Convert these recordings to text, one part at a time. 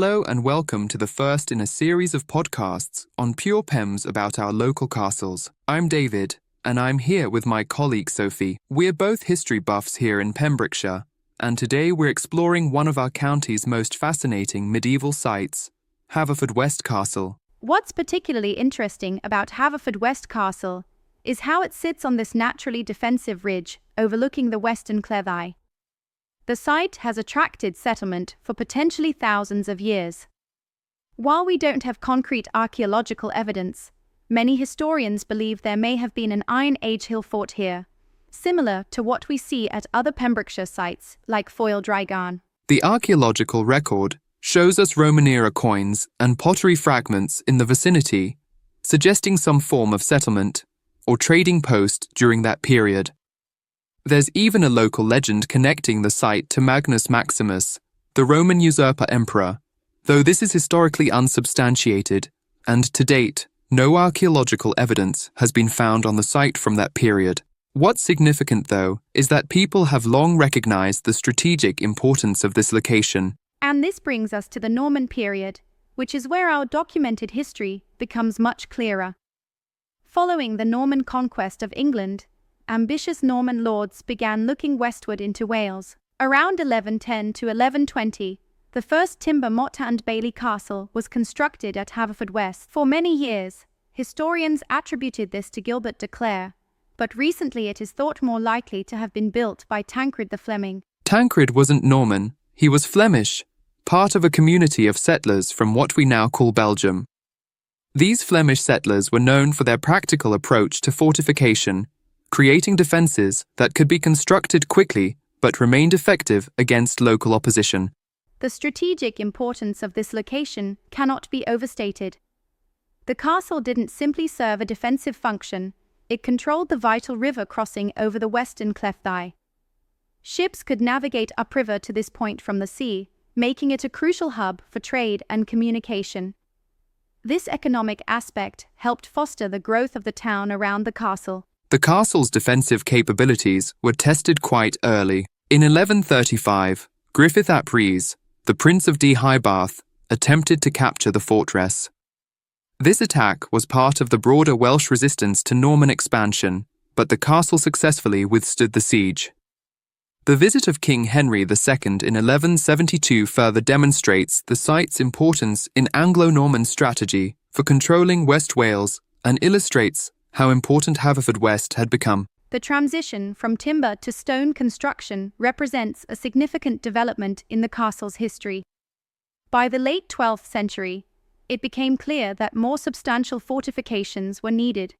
Hello and welcome to the first in a series of podcasts on Pure Pems about our local castles. I'm David, and I'm here with my colleague Sophie. We're both history buffs here in Pembrokeshire, and today we're exploring one of our county's most fascinating medieval sites, Haverfordwest Castle. What's particularly interesting about Haverfordwest Castle is how it sits on this naturally defensive ridge overlooking the western Cleddau. The site has attracted settlement for potentially thousands of years. While we don't have concrete archaeological evidence, many historians believe there may have been an Iron Age hill fort here, similar to what we see at other Pembrokeshire sites like Foyle Drygarn. The archaeological record shows us Roman era coins and pottery fragments in the vicinity, suggesting some form of settlement or trading post during that period. There's even a local legend connecting the site to Magnus Maximus, the Roman usurper emperor, though this is historically unsubstantiated, and to date, no archaeological evidence has been found on the site from that period. What's significant, though, is that people have long recognized the strategic importance of this location. And this brings us to the Norman period, which is where our documented history becomes much clearer. Following the Norman conquest of England, ambitious Norman lords began looking westward into Wales. Around 1110 to 1120, the first timber motte and bailey castle was constructed at Haverfordwest. For many years, historians attributed this to Gilbert de Clare, but recently it is thought more likely to have been built by Tancred the Fleming. Tancred wasn't Norman, he was Flemish, part of a community of settlers from what we now call Belgium. These Flemish settlers were known for their practical approach to fortification, creating defences that could be constructed quickly but remained effective against local opposition. The strategic importance of this location cannot be overstated. The castle didn't simply serve a defensive function, it controlled the vital river crossing over the western Cleddau. Ships could navigate upriver to this point from the sea, making it a crucial hub for trade and communication. This economic aspect helped foster the growth of the town around the castle. The castle's defensive capabilities were tested quite early. In 1135, Griffith ap Rhys, the Prince of Deheubarth, attempted to capture the fortress. This attack was part of the broader Welsh resistance to Norman expansion, but the castle successfully withstood the siege. The visit of King Henry II in 1172 further demonstrates the site's importance in Anglo-Norman strategy for controlling West Wales and illustrates how important Haverfordwest had become. The transition from timber to stone construction represents a significant development in the castle's history. By the late 12th century, it became clear that more substantial fortifications were needed.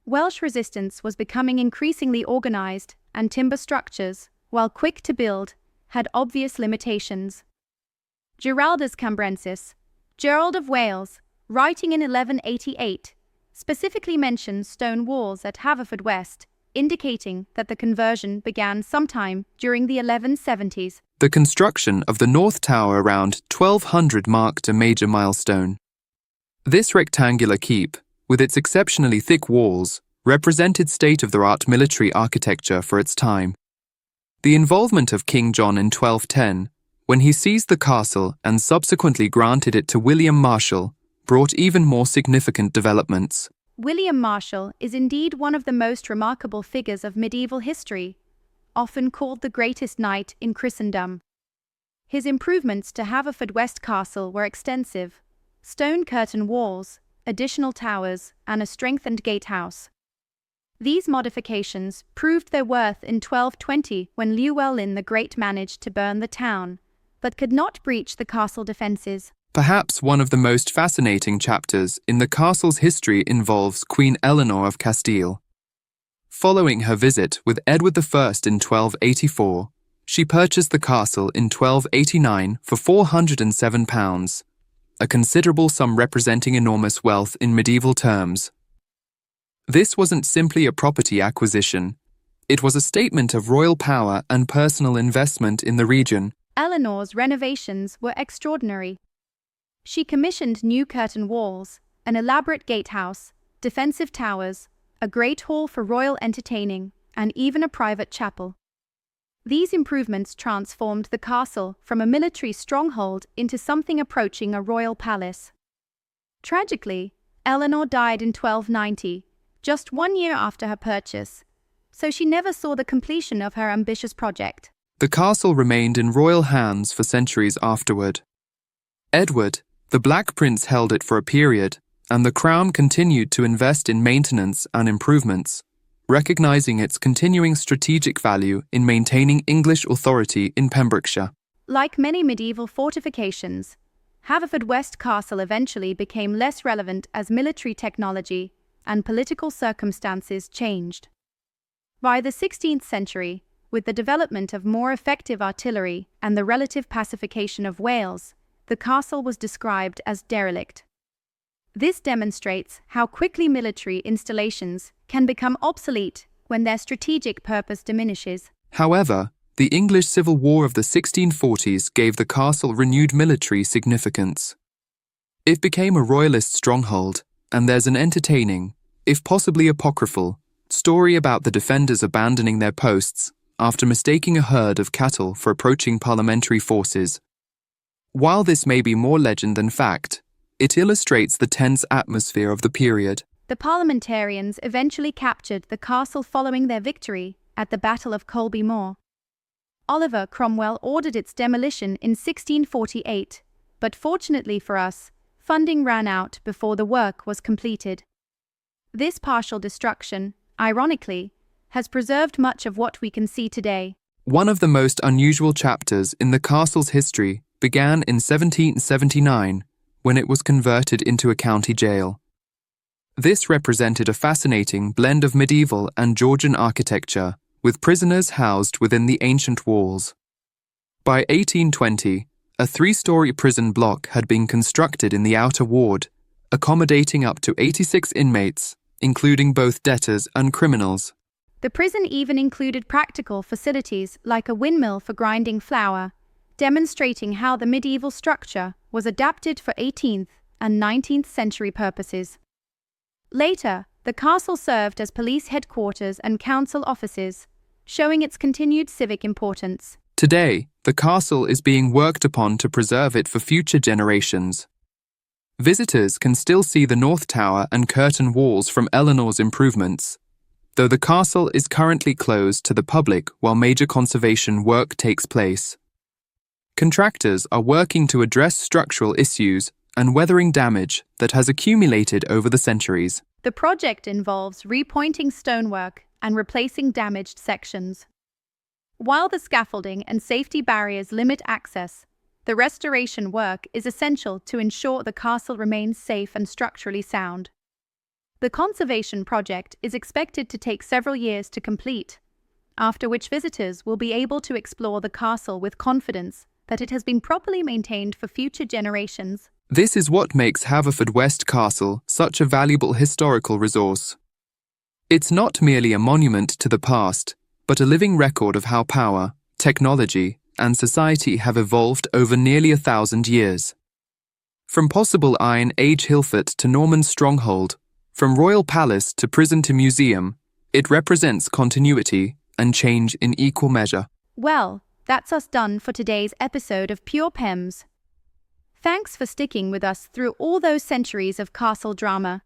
Welsh resistance was becoming increasingly organised, and timber structures, while quick to build, had obvious limitations. Giraldus Cambrensis, Gerald of Wales, writing in 1188, specifically mentions stone walls at Haverfordwest, indicating that the conversion began sometime during the 1170s. The construction of the North Tower around 1200 marked a major milestone. This rectangular keep, with its exceptionally thick walls, represented state-of-the-art military architecture for its time. The involvement of King John in 1210, when he seized the castle and subsequently granted it to William Marshal, brought even more significant developments. William Marshal is indeed one of the most remarkable figures of medieval history, often called the greatest knight in Christendom. His improvements to Haverfordwest Castle were extensive: stone curtain walls, additional towers, and a strengthened gatehouse. These modifications proved their worth in 1220 when Llewellyn the Great managed to burn the town, but could not breach the castle defences. Perhaps one of the most fascinating chapters in the castle's history involves Queen Eleanor of Castile. Following her visit with Edward I in 1284, she purchased the castle in 1289 for £407, a considerable sum representing enormous wealth in medieval terms. This wasn't simply a property acquisition. It was a statement of royal power and personal investment in the region. Eleanor's renovations were extraordinary. She commissioned new curtain walls, an elaborate gatehouse, defensive towers, a great hall for royal entertaining, and even a private chapel. These improvements transformed the castle from a military stronghold into something approaching a royal palace. Tragically, Eleanor died in 1290, just 1 year after her purchase, so she never saw the completion of her ambitious project. The castle remained in royal hands for centuries afterward. Edward, the Black Prince, held it for a period, and the Crown continued to invest in maintenance and improvements, recognizing its continuing strategic value in maintaining English authority in Pembrokeshire. Like many medieval fortifications, Haverfordwest Castle eventually became less relevant as military technology and political circumstances changed. By the 16th century, with the development of more effective artillery and the relative pacification of Wales, the castle was described as derelict. This demonstrates how quickly military installations can become obsolete when their strategic purpose diminishes. However, the English Civil War of the 1640s gave the castle renewed military significance. It became a royalist stronghold, and there's an entertaining, if possibly apocryphal, story about the defenders abandoning their posts after mistaking a herd of cattle for approaching parliamentary forces. While this may be more legend than fact, it illustrates the tense atmosphere of the period. The parliamentarians eventually captured the castle following their victory at the Battle of Colby Moor. Oliver Cromwell ordered its demolition in 1648, but fortunately for us, funding ran out before the work was completed. This partial destruction, ironically, has preserved much of what we can see today. One of the most unusual chapters in the castle's history began in 1779, when it was converted into a county jail. This represented a fascinating blend of medieval and Georgian architecture, with prisoners housed within the ancient walls. By 1820, a 3-story prison block had been constructed in the outer ward, accommodating up to 86 inmates, including both debtors and criminals. The prison even included practical facilities like a windmill for grinding flour, demonstrating how the medieval structure was adapted for 18th and 19th century purposes. Later, the castle served as police headquarters and council offices, showing its continued civic importance. Today, the castle is being worked upon to preserve it for future generations. Visitors can still see the North Tower and curtain walls from Eleanor's improvements, though the castle is currently closed to the public while major conservation work takes place. Contractors are working to address structural issues and weathering damage that has accumulated over the centuries. The project involves repointing stonework and replacing damaged sections. While the scaffolding and safety barriers limit access, the restoration work is essential to ensure the castle remains safe and structurally sound. The conservation project is expected to take several years to complete, after which visitors will be able to explore the castle with confidence that it has been properly maintained for future generations. This is what makes Haverfordwest Castle such a valuable historical resource. It's not merely a monument to the past, but a living record of how power, technology, and society have evolved over nearly 1,000 years. From possible Iron Age Hilfort to Norman stronghold, from royal palace to prison to museum, it represents continuity and change in equal measure. Well, that's us done for today's episode of Pure Pems. Thanks for sticking with us through all those centuries of castle drama.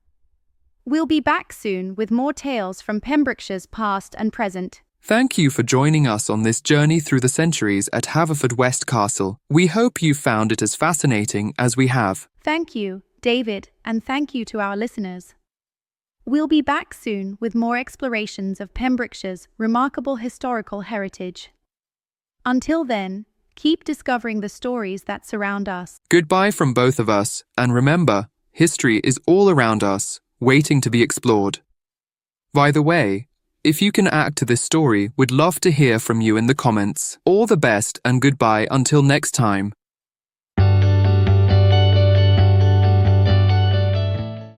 We'll be back soon with more tales from Pembrokeshire's past and present. Thank you for joining us on this journey through the centuries at Haverfordwest Castle. We hope you found it as fascinating as we have. Thank you, David, and thank you to our listeners. We'll be back soon with more explorations of Pembrokeshire's remarkable historical heritage. Until then, keep discovering the stories that surround us. Goodbye from both of us, and remember, history is all around us, waiting to be explored. By the way, if you can add to this story, we'd love to hear from you in the comments. All the best and goodbye until next time.